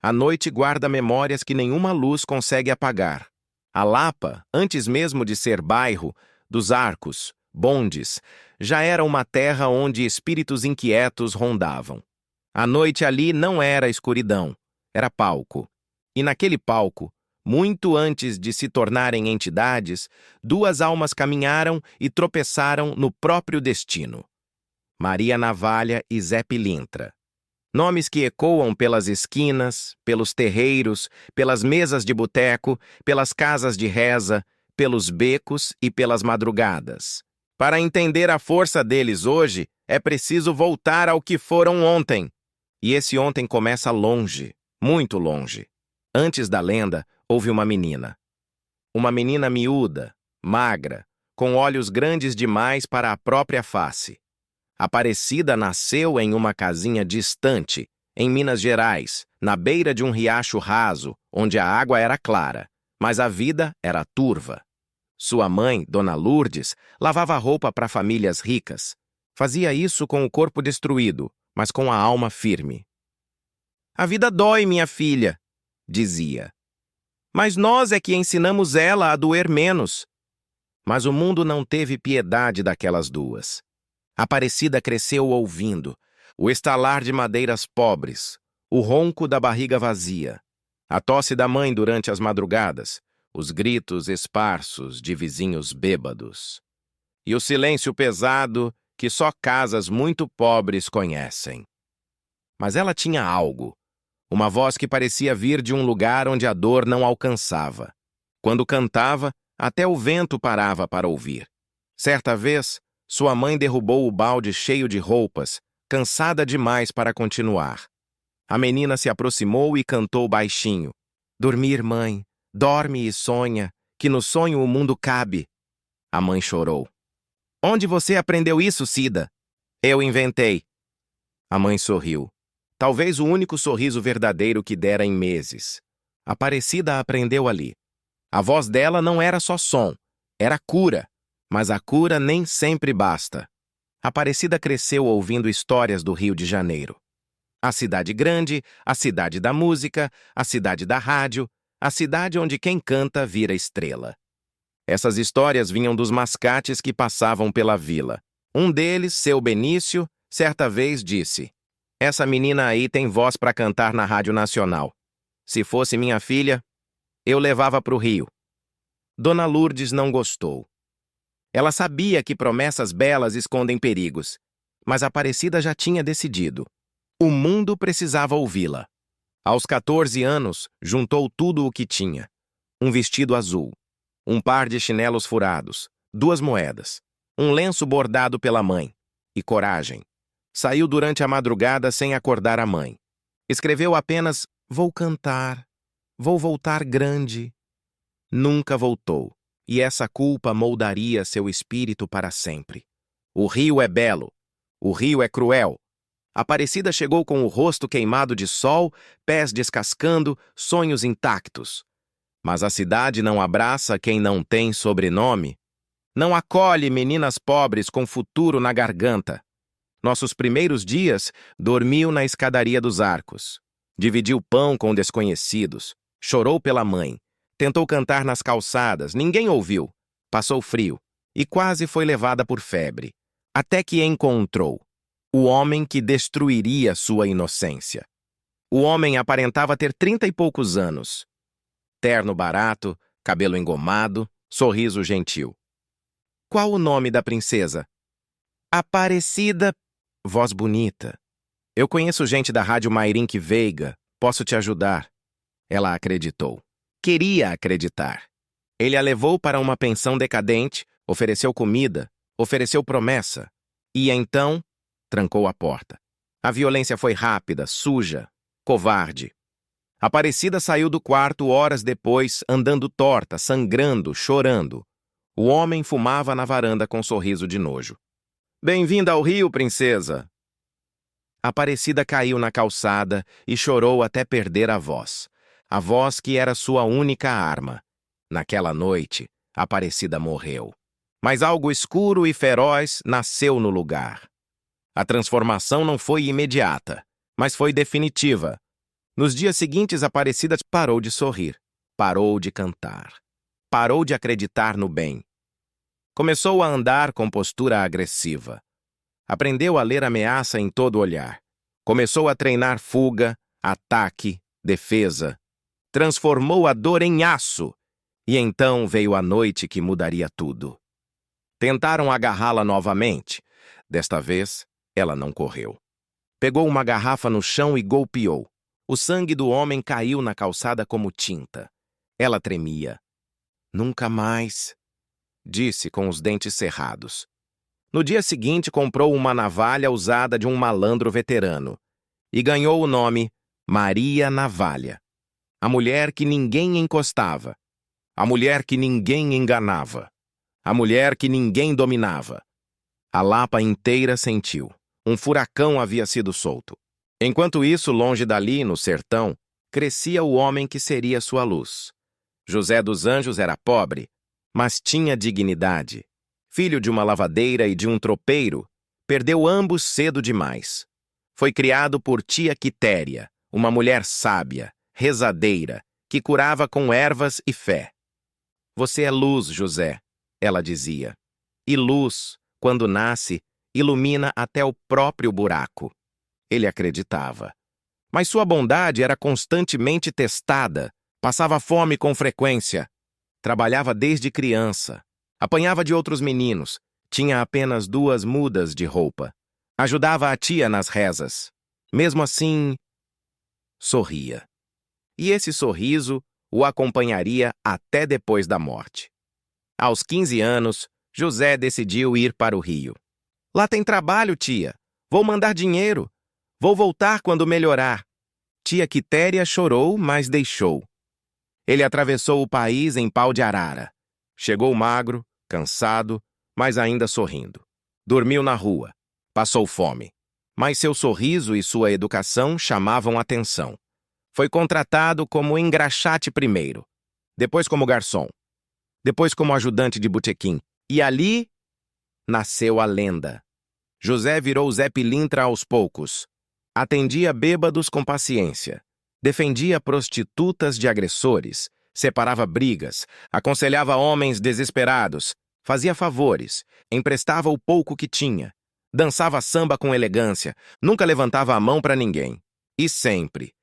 A noite guarda memórias que nenhuma luz consegue apagar. A Lapa, antes mesmo de ser bairro, dos arcos, bondes, já era uma terra onde espíritos inquietos rondavam. A noite ali não era escuridão, era palco. E naquele palco, muito antes de se tornarem entidades, duas almas caminharam e tropeçaram no próprio destino. Maria Navalha e Zé Pilintra. Nomes que ecoam pelas esquinas, pelos terreiros, pelas mesas de boteco, pelas casas de reza, pelos becos e pelas madrugadas. Para entender a força deles hoje, é preciso voltar ao que foram ontem. E esse ontem começa longe, muito longe. Antes da lenda, houve uma menina. Uma menina miúda, magra, com olhos grandes demais para a própria face. Aparecida nasceu em uma casinha distante, em Minas Gerais, na beira de um riacho raso, onde a água era clara, mas a vida era turva. Sua mãe, Dona Lourdes, lavava roupa para famílias ricas. Fazia isso com o corpo destruído, mas com a alma firme. "A vida dói, minha filha", dizia. "Mas nós é que ensinamos ela a doer menos." Mas o mundo não teve piedade daquelas duas. Aparecida cresceu ouvindo o estalar de madeiras pobres, o ronco da barriga vazia, a tosse da mãe durante as madrugadas, os gritos esparsos de vizinhos bêbados. E o silêncio pesado que só casas muito pobres conhecem. Mas ela tinha algo, uma voz que parecia vir de um lugar onde a dor não alcançava. Quando cantava, até o vento parava para ouvir. Certa vez, sua mãe derrubou o balde cheio de roupas, cansada demais para continuar. A menina se aproximou e cantou baixinho. "Dormir, mãe, dorme e sonha, que no sonho o mundo cabe." A mãe chorou. "Onde você aprendeu isso, Cida?" "Eu inventei." A mãe sorriu. Talvez o único sorriso verdadeiro que dera em meses. Aparecida aprendeu ali. A voz dela não era só som, era cura. Mas a cura nem sempre basta. Aparecida cresceu ouvindo histórias do Rio de Janeiro. A cidade grande, a cidade da música, a cidade da rádio, a cidade onde quem canta vira estrela. Essas histórias vinham dos mascates que passavam pela vila. Um deles, seu Benício, certa vez disse: "Essa menina aí tem voz para cantar na Rádio Nacional. Se fosse minha filha, eu levava para o Rio." Dona Lourdes não gostou. Ela sabia que promessas belas escondem perigos, mas Aparecida já tinha decidido. O mundo precisava ouvi-la. Aos 14 anos, juntou tudo o que tinha. Um vestido azul, um par de chinelos furados, 2 moedas, um lenço bordado pela mãe e coragem. Saiu durante a madrugada sem acordar a mãe. Escreveu apenas: "Vou cantar, vou voltar grande." Nunca voltou. E essa culpa moldaria seu espírito para sempre. O rio é belo. O rio é cruel. Aparecida chegou com o rosto queimado de sol, pés descascando, sonhos intactos. Mas a cidade não abraça quem não tem sobrenome. Não acolhe meninas pobres com futuro na garganta. Nossos primeiros dias, dormiu na escadaria dos arcos. Dividiu pão com desconhecidos. Chorou pela mãe. Tentou cantar nas calçadas, ninguém ouviu. Passou frio e quase foi levada por febre. Até que encontrou o homem que destruiria sua inocência. O homem aparentava ter 30 e poucos anos. Terno barato, cabelo engomado, sorriso gentil. "Qual o nome da princesa?" "Aparecida." "Voz bonita. Eu conheço gente da Rádio Mairink Veiga. Posso te ajudar." Ela acreditou. Queria acreditar. Ele a levou para uma pensão decadente, ofereceu comida, ofereceu promessa. E então, trancou a porta. A violência foi rápida, suja, covarde. Aparecida saiu do quarto horas depois, andando torta, sangrando, chorando. O homem fumava na varanda com um sorriso de nojo. "Bem-vinda ao Rio, princesa." Aparecida caiu na calçada e chorou até perder a voz. A voz que era sua única arma. Naquela noite, Aparecida morreu. Mas algo escuro e feroz nasceu no lugar. A transformação não foi imediata, mas foi definitiva. Nos dias seguintes, Aparecida parou de sorrir, parou de cantar, parou de acreditar no bem. Começou a andar com postura agressiva. Aprendeu a ler ameaça em todo olhar. Começou a treinar fuga, ataque, defesa. Transformou a dor em aço. E então veio a noite que mudaria tudo. Tentaram agarrá-la novamente. Desta vez, ela não correu. Pegou uma garrafa no chão e golpeou. O sangue do homem caiu na calçada como tinta. Ela tremia. Nunca mais, disse com os dentes cerrados. No dia seguinte, comprou uma navalha usada de um malandro veterano e ganhou o nome Maria Navalha. A mulher que ninguém encostava. A mulher que ninguém enganava. A mulher que ninguém dominava. A Lapa inteira sentiu. Um furacão havia sido solto. Enquanto isso, longe dali, no sertão, crescia o homem que seria sua luz. José dos Anjos era pobre, mas tinha dignidade. Filho de uma lavadeira e de um tropeiro, perdeu ambos cedo demais. Foi criado por tia Quitéria, uma mulher sábia, rezadeira, que curava com ervas e fé. Você é luz, José, ela dizia. E luz, quando nasce, ilumina até o próprio buraco. Ele acreditava. Mas sua bondade era constantemente testada, passava fome com frequência. Trabalhava desde criança. Apanhava de outros meninos. Tinha apenas 2 mudas de roupa. Ajudava a tia nas rezas. Mesmo assim, sorria. E esse sorriso o acompanharia até depois da morte. Aos 15 anos, José decidiu ir para o Rio. Lá tem trabalho, tia. Vou mandar dinheiro. Vou voltar quando melhorar. Tia Quitéria chorou, mas deixou. Ele atravessou o país em pau de arara. Chegou magro, cansado, mas ainda sorrindo. Dormiu na rua. Passou fome. Mas seu sorriso e sua educação chamavam atenção. Foi contratado como engraxate primeiro, depois como garçom, depois como ajudante de botequim. E ali nasceu a lenda. José virou Zé Pilintra aos poucos. Atendia bêbados com paciência. Defendia prostitutas de agressores. Separava brigas. Aconselhava homens desesperados. Fazia favores. Emprestava o pouco que tinha. Dançava samba com elegância. Nunca levantava a mão para ninguém. E sempre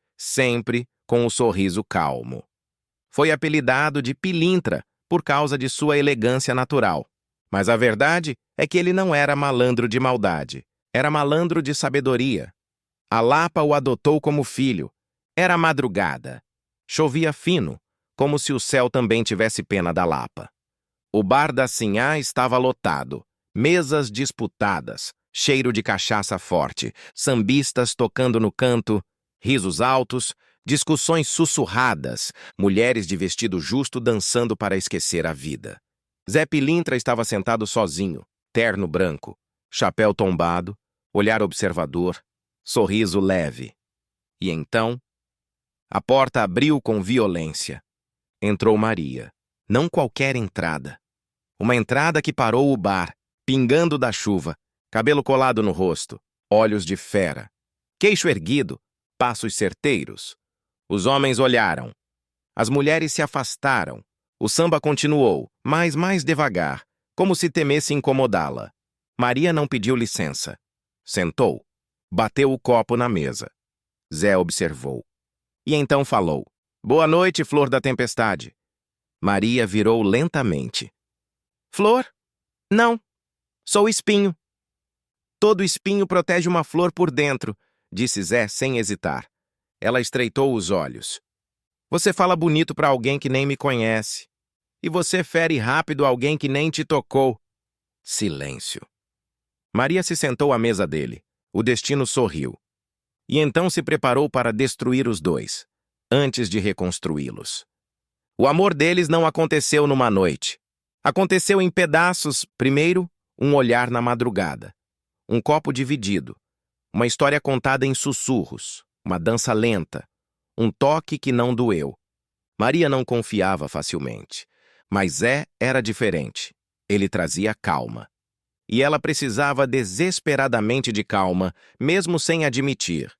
com o sorriso calmo. Foi apelidado de Pilintra por causa de sua elegância natural. Mas a verdade é que ele não era malandro de maldade. Era malandro de sabedoria. A Lapa o adotou como filho. Era madrugada. Chovia fino, como se o céu também tivesse pena da Lapa. O bar da Sinhá estava lotado. Mesas disputadas, cheiro de cachaça forte, sambistas tocando no canto, risos altos, discussões sussurradas, mulheres de vestido justo dançando para esquecer a vida. Zé Pilintra estava sentado sozinho, terno branco, chapéu tombado, olhar observador, sorriso leve. E então, a porta abriu com violência. Entrou Maria. Não qualquer entrada. Uma entrada que parou o bar, pingando da chuva, cabelo colado no rosto, olhos de fera, queixo erguido, passos certeiros. Os homens olharam. As mulheres se afastaram. O samba continuou, mas mais devagar, como se temesse incomodá-la. Maria não pediu licença. Sentou. Bateu o copo na mesa. Zé observou. E então falou. Boa noite, flor da tempestade. Maria virou lentamente. Flor? Não. Sou espinho. Todo espinho protege uma flor por dentro, disse Zé sem hesitar. Ela estreitou os olhos. Você fala bonito para alguém que nem me conhece. E você fere rápido alguém que nem te tocou. Silêncio. Maria se sentou à mesa dele. O destino sorriu. E então se preparou para destruir os dois, antes de reconstruí-los. O amor deles não aconteceu numa noite. Aconteceu em pedaços. Primeiro, um olhar na madrugada. Um copo dividido. Uma história contada em sussurros. Uma dança lenta. Um toque que não doeu. Maria não confiava facilmente. Mas Zé era diferente. Ele trazia calma. E ela precisava desesperadamente de calma, mesmo sem admitir.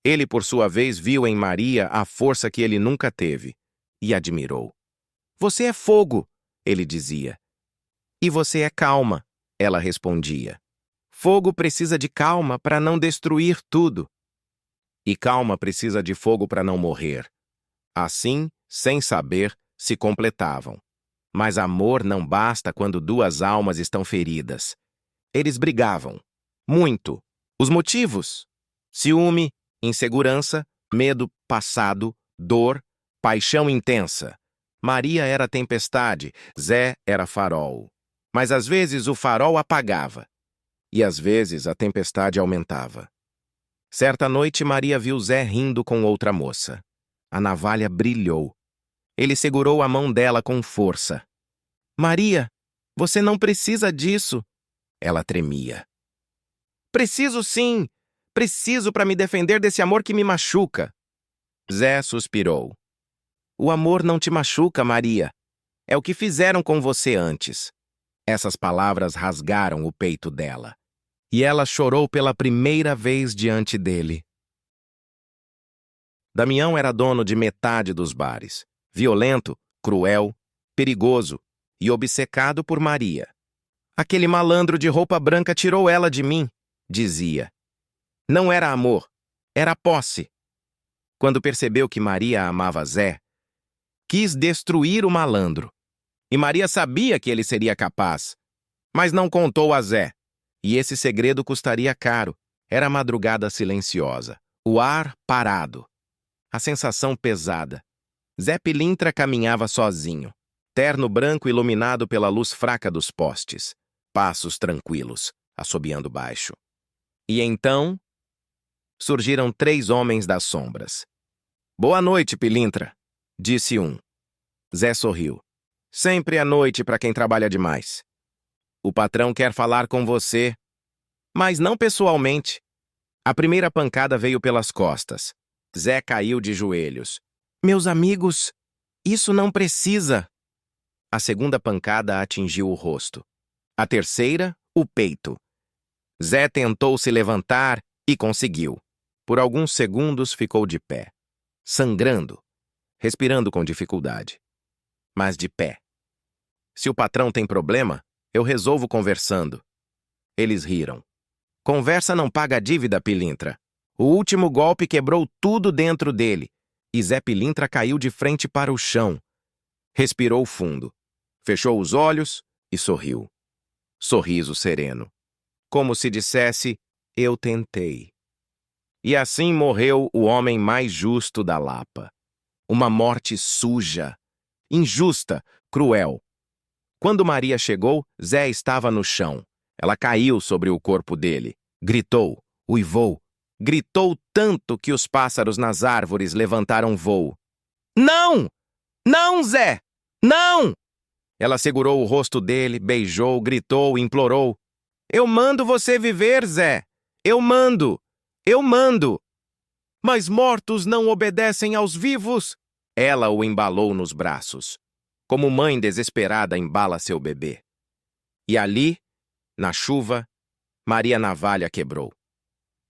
Ele, por sua vez, viu em Maria a força que ele nunca teve e admirou. Você é fogo, ele dizia. E você é calma, ela respondia. Fogo precisa de calma para não destruir tudo. E calma precisa de fogo para não morrer. Assim, sem saber, se completavam. Mas amor não basta quando duas almas estão feridas. Eles brigavam. Muito. Os motivos? Ciúme, insegurança, medo passado, dor, paixão intensa. Maria era tempestade, Zé era farol. Mas às vezes o farol apagava. E às vezes a tempestade aumentava. Certa noite Maria viu Zé rindo com outra moça. A navalha brilhou. Ele segurou a mão dela com força. Maria, você não precisa disso. Ela tremia. Preciso sim. Preciso para me defender desse amor que me machuca. Zé suspirou. O amor não te machuca, Maria. É o que fizeram com você antes. Essas palavras rasgaram o peito dela. E ela chorou pela primeira vez diante dele. Damião era dono de metade dos bares. Violento, cruel, perigoso e obcecado por Maria. Aquele malandro de roupa branca tirou ela de mim, dizia. Não era amor, era posse. Quando percebeu que Maria amava Zé, quis destruir o malandro. E Maria sabia que ele seria capaz, mas não contou a Zé. E esse segredo custaria caro. Era a madrugada silenciosa, o ar parado, a sensação pesada. Zé Pilintra caminhava sozinho, terno branco iluminado pela luz fraca dos postes, passos tranquilos, assobiando baixo. E então, surgiram 3 homens das sombras. Boa noite, Pilintra, disse um. Zé sorriu. Sempre à noite para quem trabalha demais. O patrão quer falar com você, mas não pessoalmente. A primeira pancada veio pelas costas. Zé caiu de joelhos. Meus amigos, isso não precisa. A segunda pancada atingiu o rosto. A terceira, o peito. Zé tentou se levantar e conseguiu. Por alguns segundos ficou de pé, sangrando, respirando com dificuldade. Mas de pé. Se o patrão tem problema, eu resolvo conversando. Eles riram. Conversa não paga a dívida, Pilintra. O último golpe quebrou tudo dentro dele, e Zé Pilintra caiu de frente para o chão. Respirou fundo, fechou os olhos e sorriu. Sorriso sereno. Como se dissesse, eu tentei. E assim morreu o homem mais justo da Lapa. Uma morte suja, injusta, cruel. Quando Maria chegou, Zé estava no chão. Ela caiu sobre o corpo dele. Gritou, uivou. Gritou tanto que os pássaros nas árvores levantaram voo. Não! Não, Zé! Não! Ela segurou o rosto dele, beijou, gritou, implorou. Eu mando você viver, Zé! Eu mando! Eu mando! Mas mortos não obedecem aos vivos! Ela o embalou nos braços, como mãe desesperada embala seu bebê. E ali, na chuva, Maria Navalha quebrou.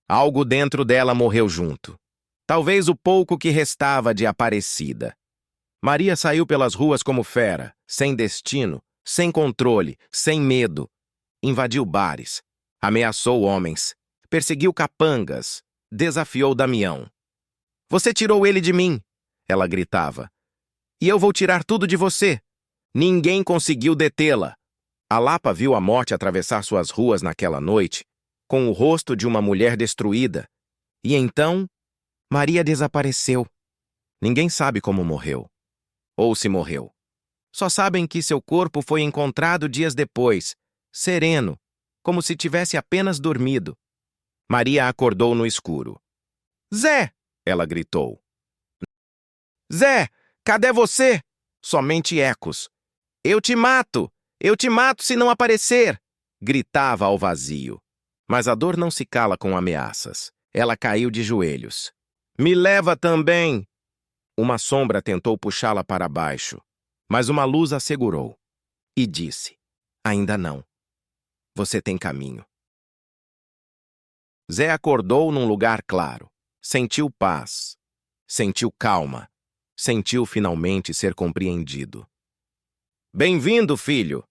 Algo dentro dela morreu junto. Talvez o pouco que restava de Aparecida. Maria saiu pelas ruas como fera, sem destino, sem controle, sem medo. Invadiu bares, ameaçou homens, perseguiu capangas, desafiou Damião. Você tirou ele de mim, ela gritava. E eu vou tirar tudo de você. Ninguém conseguiu detê-la. A Lapa viu a morte atravessar suas ruas naquela noite, com o rosto de uma mulher destruída. E então, Maria desapareceu. Ninguém sabe como morreu. Ou se morreu. Só sabem que seu corpo foi encontrado dias depois, sereno, como se tivesse apenas dormido. Maria acordou no escuro. Zé! Ela gritou. Zé! Cadê você? Somente ecos. Eu te mato! Eu te mato se não aparecer! Gritava ao vazio. Mas a dor não se cala com ameaças. Ela caiu de joelhos. Me leva também! Uma sombra tentou puxá-la para baixo, mas uma luz a segurou e disse, ainda não. Você tem caminho. Zé acordou num lugar claro, sentiu paz, sentiu calma, sentiu finalmente ser compreendido. Bem-vindo, filho,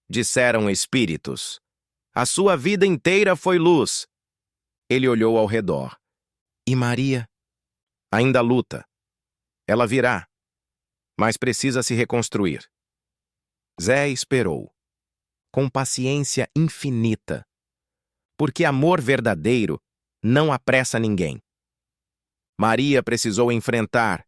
disseram espíritos. A sua vida inteira foi luz. Ele olhou ao redor. E Maria? Ainda luta. Ela virá, mas precisa se reconstruir. Zé esperou, com paciência infinita, porque amor verdadeiro não apressa ninguém. Maria precisou enfrentar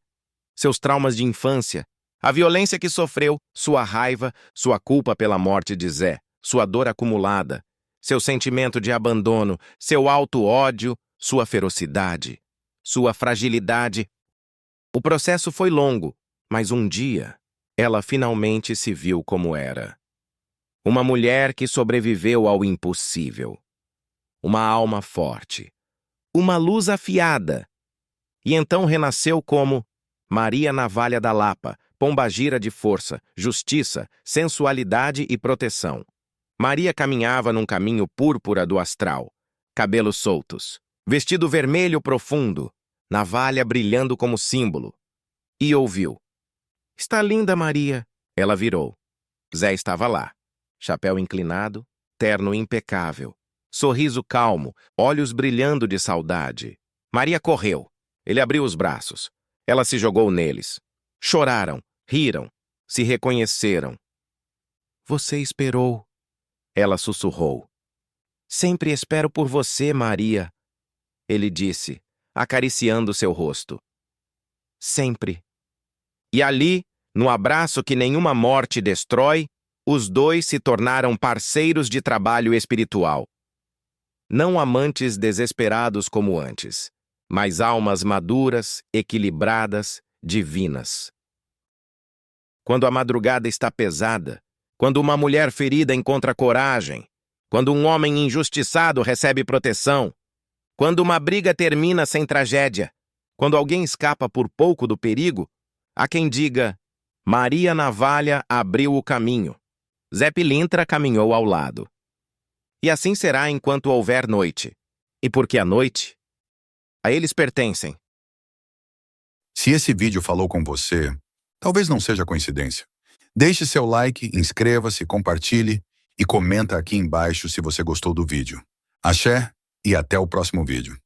seus traumas de infância, a violência que sofreu, sua raiva, sua culpa pela morte de Zé, sua dor acumulada, seu sentimento de abandono, seu auto-ódio, sua ferocidade, sua fragilidade. O processo foi longo, mas um dia ela finalmente se viu como era. Uma mulher que sobreviveu ao impossível. Uma alma forte. Uma luz afiada. E então renasceu como Maria Navalha da Lapa, pombagira de força, justiça, sensualidade e proteção. Maria caminhava num caminho púrpura do astral, cabelos soltos, vestido vermelho profundo, navalha brilhando como símbolo. E ouviu. Está linda, Maria. Ela virou. Zé estava lá, chapéu inclinado, terno impecável, sorriso calmo, olhos brilhando de saudade. Maria correu. Ele abriu os braços. Ela se jogou neles. Choraram, riram, se reconheceram. Você esperou. Ela sussurrou. Sempre espero por você, Maria. Ele disse, acariciando seu rosto. Sempre. E ali, no abraço que nenhuma morte destrói, os dois se tornaram parceiros de trabalho espiritual. Não amantes desesperados como antes, mas almas maduras, equilibradas, divinas. Quando a madrugada está pesada, quando uma mulher ferida encontra coragem, quando um homem injustiçado recebe proteção, quando uma briga termina sem tragédia, quando alguém escapa por pouco do perigo, há quem diga, Maria Navalha abriu o caminho, Zé Pilintra caminhou ao lado. E assim será enquanto houver noite. E porque a noite, a eles pertencem. Se esse vídeo falou com você, talvez não seja coincidência. Deixe seu like, inscreva-se, compartilhe e comenta aqui embaixo se você gostou do vídeo. Axé e até o próximo vídeo.